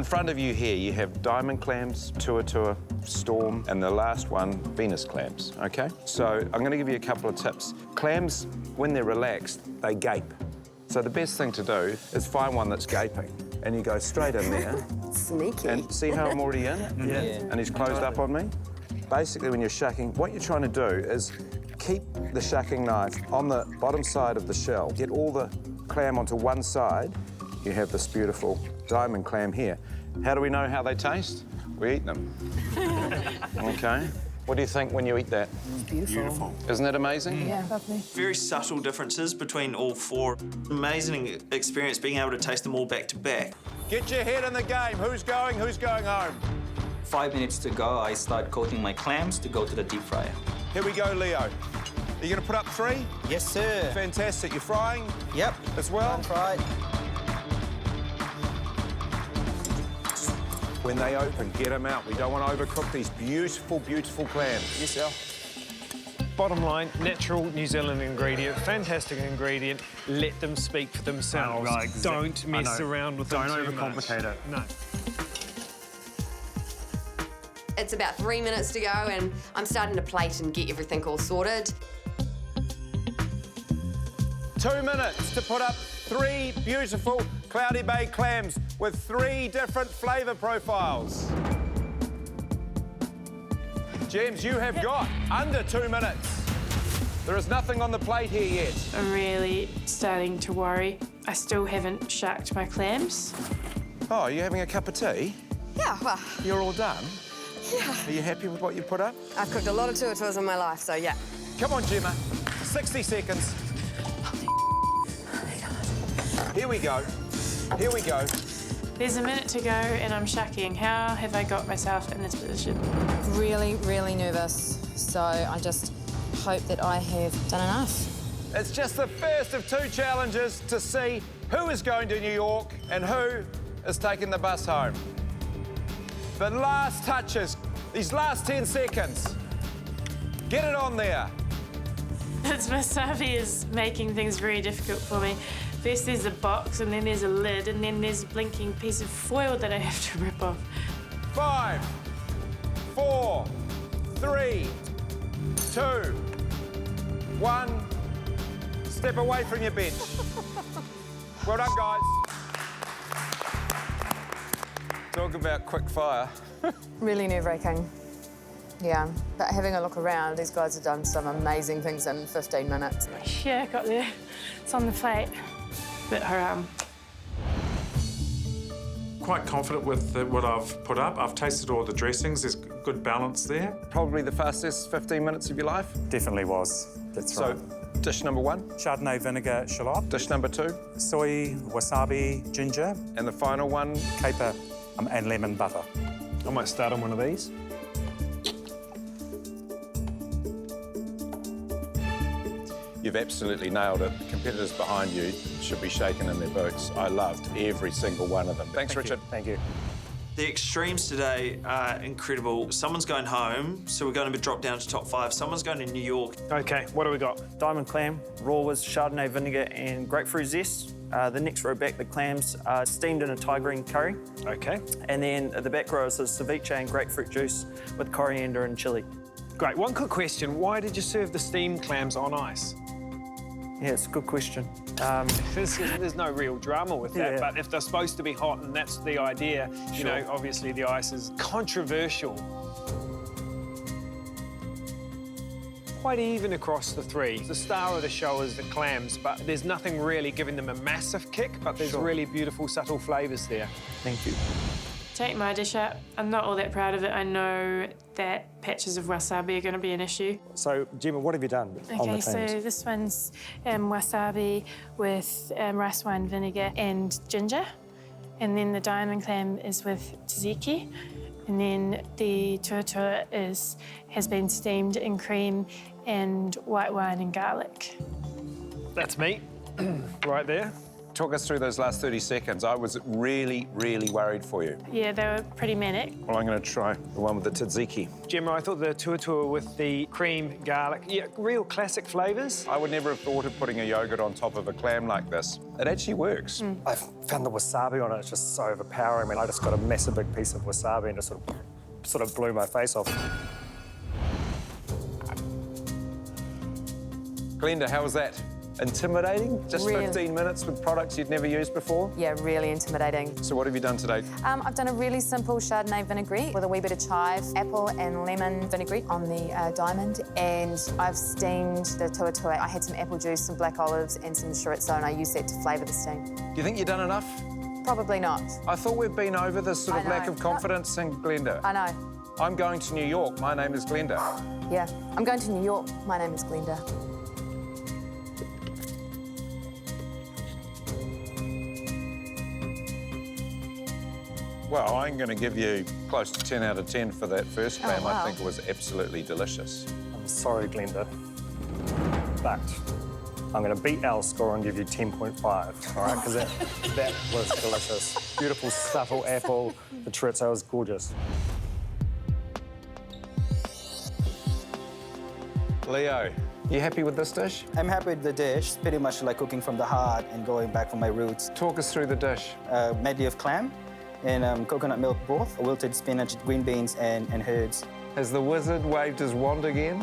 In front of you here, you have diamond clams, tua, storm, and the last one, Venus clams, OK? So I'm going to give you a couple of tips. Clams, when they're relaxed, they gape. So the best thing to do is find one that's gaping, and you go straight in there. Sneaky. And see how I'm already in? Yeah. And he's closed up on me? Basically, when you're shucking, what you're trying to do is keep the shucking knife on the bottom side of the shell. Get all the clam onto one side. You have this beautiful diamond clam here. How do we know how they taste? We eat them. OK. What do you think when you eat that? Beautiful. Isn't that amazing? Yeah, lovely. Very subtle differences between all four. Amazing experience being able to taste them all back to back. Get your head in the game. Who's going home? 5 minutes to go, I start coating my clams to go to the deep fryer. Here we go, Leo. Are you going to put up 3? Yes, sir. Fantastic. You're frying? Yep. As well? Fried. When they open, get them out. We don't want to overcook these beautiful, beautiful clams. Yes, Al? Bottom line, natural New Zealand ingredient, fantastic ingredient. Let them speak for themselves. Right, Don't mess around with them too much. Don't overcomplicate it. No. It's about 3 minutes to go, and I'm starting to plate and get everything all sorted. 2 minutes to put up 3 beautiful Cloudy Bay clams with 3 different flavour profiles. James, you have got under 2 minutes. There is nothing on the plate here yet. I'm really starting to worry. I still haven't shucked my clams. Oh, are you having a cup of tea? Yeah, well, You're all done? yeah. Are you happy with what you put up? I've cooked a lot of tuatuas in my life, so yeah. Come on, Gemma. 60 seconds. Here we go. Here we go. There's a minute to go and I'm shucking. How have I got myself in this position? Really, really nervous. So I just hope that I have done enough. It's just the first of 2 challenges to see who is going to New York and who is taking the bus home. The last touches, these last 10 seconds. Get it on there. This wasabi is making things very difficult for me. First there's a box and then there's a lid and then there's a blinking piece of foil that I have to rip off. 5, 4, 3, 2, 1. Step away from your bench. Well done, guys. Talk about quick fire. Really nerve-wracking. Yeah, but having a look around, these guys have done some amazing things in 15 minutes. Yeah, got there. It's on the plate. Bit haram. Quite confident with what I've put up. I've tasted all the dressings. There's good balance there. Probably the fastest 15 minutes of your life. Definitely was. That's right. So, dish number 1. Chardonnay vinegar shallot. Dish number 2. Soy, wasabi, ginger. And the final one. Caper and lemon butter. I might start on one of these. You've absolutely nailed it. The competitors behind you should be shaking in their boots. I loved every single one of them. Thanks, Richard. Thank you. The extremes today are incredible. Someone's going home, so we're going to drop down to top 5. Someone's going to New York. OK, what do we got? Diamond clam, raw with Chardonnay vinegar and grapefruit zest. The next row back, the clams are steamed in a Thai green curry. OK. And then at the back row is the ceviche and grapefruit juice with coriander and chilli. Great. One quick question. Why did you serve the steamed clams on ice? Yeah, it's a good question. There's no real drama with that, Yeah. but if they're supposed to be hot and that's the idea, you Sure. know, obviously the ice is controversial. Quite even across the 3. The star of the show is the clams, but there's nothing really giving them a massive kick, but there's Sure. really beautiful, subtle flavours there. Thank you. Take my dish out. I'm not all that proud of it. I know that patches of wasabi are going to be an issue. So, Gemma, what have you done on Okay, the so clams? this one's wasabi with rice wine vinegar and ginger. And then the diamond clam is with tzatziki. And then the tuatua has been steamed in cream and white wine and garlic. That's me, right there. Talk us through those last 30 seconds. I was really, really worried for you. Yeah, they were pretty manic. Well, I'm going to try the one with the tzatziki. Gemma, I thought the tuatua with the cream, garlic, yeah, real classic flavours. I would never have thought of putting a yogurt on top of a clam like this. It actually works. I found the wasabi on it, it's just so overpowering. I mean, I just got a massive big piece of wasabi and it sort of blew my face off. Glenda, how was that? Intimidating? Just Really. 15 minutes with products you'd never used before? Yeah, really intimidating. So what have you done today? I've done a really simple Chardonnay vinaigrette with a wee bit of chive, apple and lemon vinaigrette on the diamond, and I've steamed the tuatua. I had some apple juice, some black olives and some chorizo, and I used that to flavour the steam. Do you think you've done enough? Probably not. I thought we've been over this sort of I lack know. of confidence in Glenda. I know. I'm going to New York. My name is Glenda. Yeah. I'm going to New York. My name is Glenda. Well, I'm going to give you close to 10 out of 10 for that first clam. wow. I think it was absolutely delicious. I'm sorry, Glenda, but I'm going to beat Al's score and give you 10.5, all right? Because that was delicious. Beautiful, subtle apple. The chorizo was gorgeous. Leo, you happy with this dish? I'm happy with the dish. It's pretty much like cooking from the heart and going back from my roots. Talk us through the dish. Medley of clam and coconut milk broth, wilted spinach, green beans, and herbs. Has the wizard waved his wand again?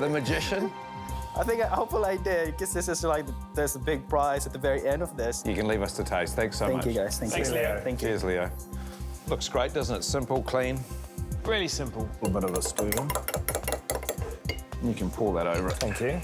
The magician? I think hopefully I did, because this is like, there's a big prize at the very end of this. You can leave us to taste. Thanks so much. Thank you, guys. Thank Thanks, you. Leo. Thank you. Cheers, Leo. Looks great, doesn't it? Simple, clean. Really simple. A little bit of a spoon. You can pour that over it. Thank you.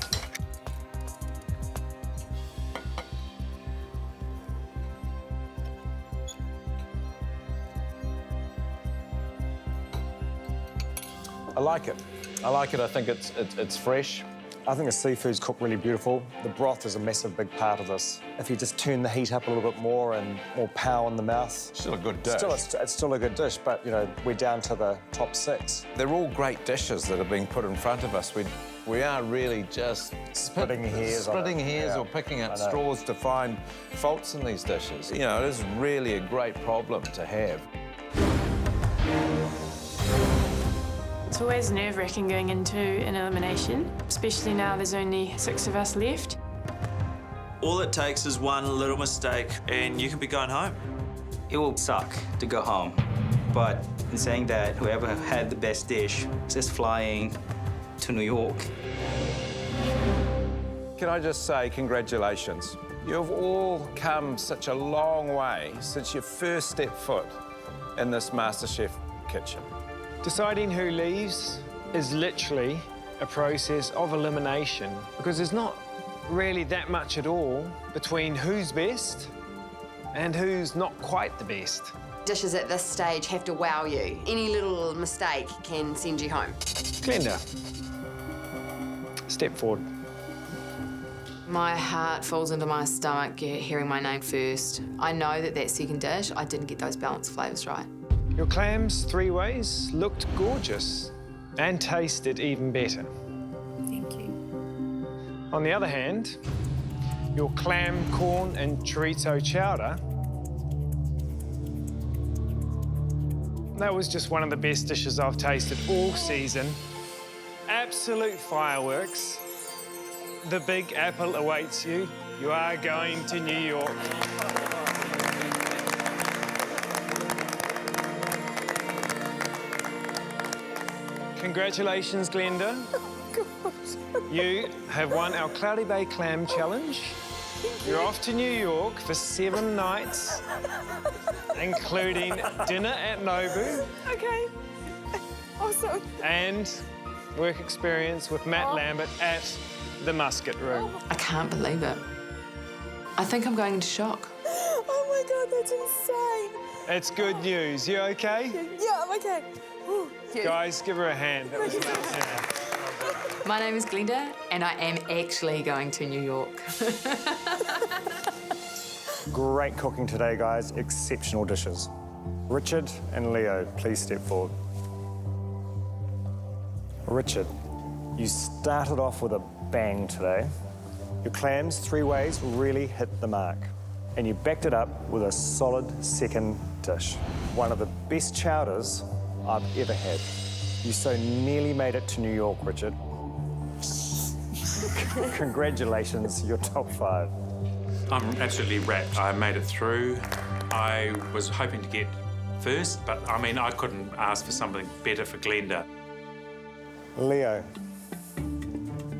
I like it. I like it. I think it's fresh. I think the seafood's cooked really beautiful. The broth is a massive big part of this. If you just turn the heat up a little bit more and more power in the mouth, Still a good dish. it's still a good dish, but, you know, we're down to the top 6. They're all great dishes that are being put in front of us. We are really just Splitting hairs on splitting it. hairs Yeah. or picking I at know. straws to find faults in these dishes. You know, it is really a great problem to have. It's always nerve-wracking going into an elimination, especially now there's only 6 of us left. All it takes is one little mistake and you can be going home. It will suck to go home, but in saying that, whoever had the best dish is flying to New York. Can I just say congratulations? You've all come such a long way since your first step foot in this MasterChef kitchen. Deciding who leaves is literally a process of elimination, because there's not really that much at all between who's best and who's not quite the best. Dishes at this stage have to wow you. Any little mistake can send you home. Glenda, step forward. My heart falls into my stomach hearing my name first. I know that second dish, I didn't get those balanced flavours right. Your clams 3 ways looked gorgeous and tasted even better. Thank you. On the other hand, your clam, corn and chorizo chowder, that was just one of the best dishes I've tasted all season. Absolute fireworks. The Big Apple awaits you. You are going to New York. Congratulations, Glenda. You have won our Cloudy Bay Clam Challenge. You're off to New York for 7 nights, including dinner at Nobu Okay. Awesome. and work experience with Matt Lambert at the Musket Room. I can't believe it. I think I'm going into shock. Oh my God, that's insane. It's good news. You okay? Yeah, I'm okay. Whew. Guys, give her a hand. That was amazing. My name is Glenda, and I am actually going to New York. Great cooking today, guys. Exceptional dishes. Richard and Leo, please step forward. Richard, you started off with a bang today. Your clams 3 ways really hit the mark. and you backed it up with a solid second dish. One of the best chowders I've ever had. You so nearly made it to New York, Richard. Congratulations, you're top 5. I'm absolutely wrapped. I made it through. I was hoping to get first, but I mean, I couldn't ask for something better for Glenda. Leo,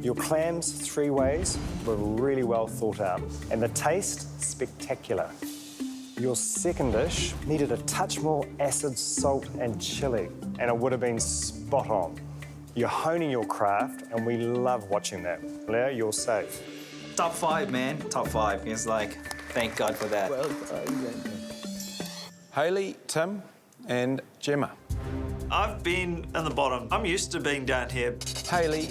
your clams 3 ways were really well thought out, and the taste, spectacular. Your second dish needed a touch more acid, salt, and chili, and it would have been spot on. You're honing your craft, and we love watching that. Leo, you're safe. Top 5, man. Top 5. It's like, thank God for that. Well done. Hayley, Tim, and Gemma. I've been in the bottom. I'm used to being down here. Hayley,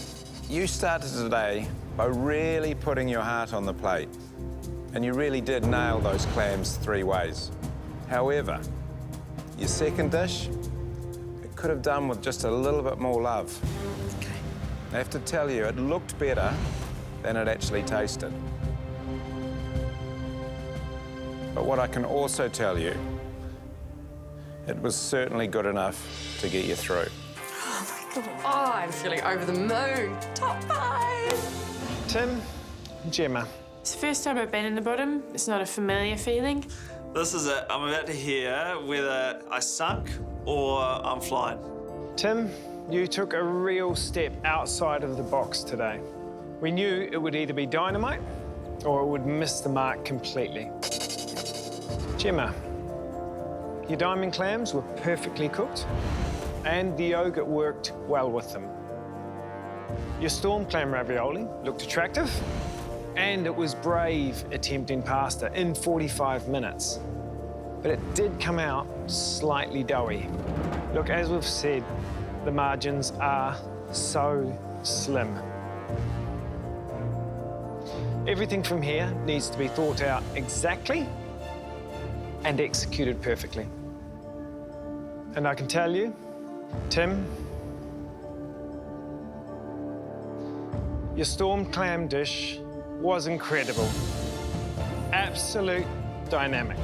you started today by really putting your heart on the plate, and you really did nail those clams 3 ways. However, your second dish, it could have done with just a little bit more love. Okay. I have to tell you, it looked better than it actually tasted. But what I can also tell you, it was certainly good enough to get you through. Oh my God. Oh, I'm feeling over the moon. Top 5. Tim, Gemma. It's the first time I've been in the bottom. It's not a familiar feeling. This is it. I'm about to hear whether I sunk or I'm flying. Tim, you took a real step outside of the box today. We knew it would either be dynamite or it would miss the mark completely. Gemma, your diamond clams were perfectly cooked and the yogurt worked well with them. Your storm clam ravioli looked attractive and it was brave attempting pasta in 45 minutes. But it did come out slightly doughy. Look, as we've said, the margins are so slim. Everything from here needs to be thought out exactly and executed perfectly. And I can tell you, Tim, your storm clam dish was incredible. Absolute dynamic.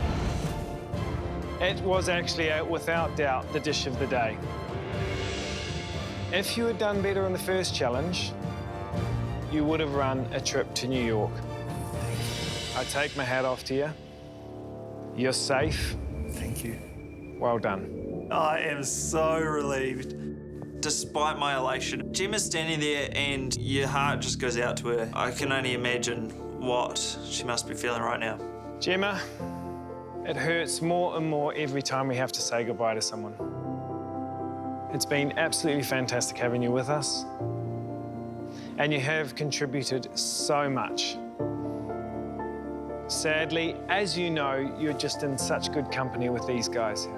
It was actually, without doubt, the dish of the day. If you had done better in the first challenge, you would have run a trip to New York. I take my hat off to you. You're safe. Thank you. Well done. I am so relieved. Despite my elation, Gemma's standing there and your heart just goes out to her. I can only imagine what she must be feeling right now. Gemma, it hurts more and more every time we have to say goodbye to someone. It's been absolutely fantastic having you with us. And you have contributed so much. Sadly, as you know, you're just in such good company with these guys here.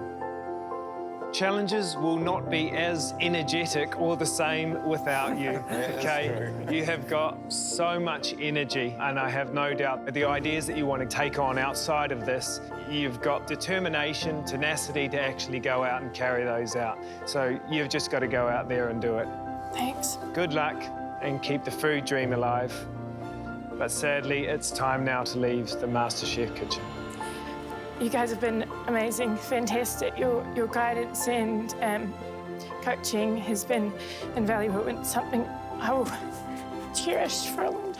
Challenges will not be as energetic or the same without you, okay? You have got so much energy, and I have no doubt that the ideas that you want to take on outside of this, you've got determination, tenacity to actually go out and carry those out. So you've just got to go out there and do it. Thanks. Good luck, and keep the food dream alive. But sadly, it's time now to leave the MasterChef kitchen. You guys have been amazing, fantastic. Your guidance and coaching has been invaluable and something I will cherish for a long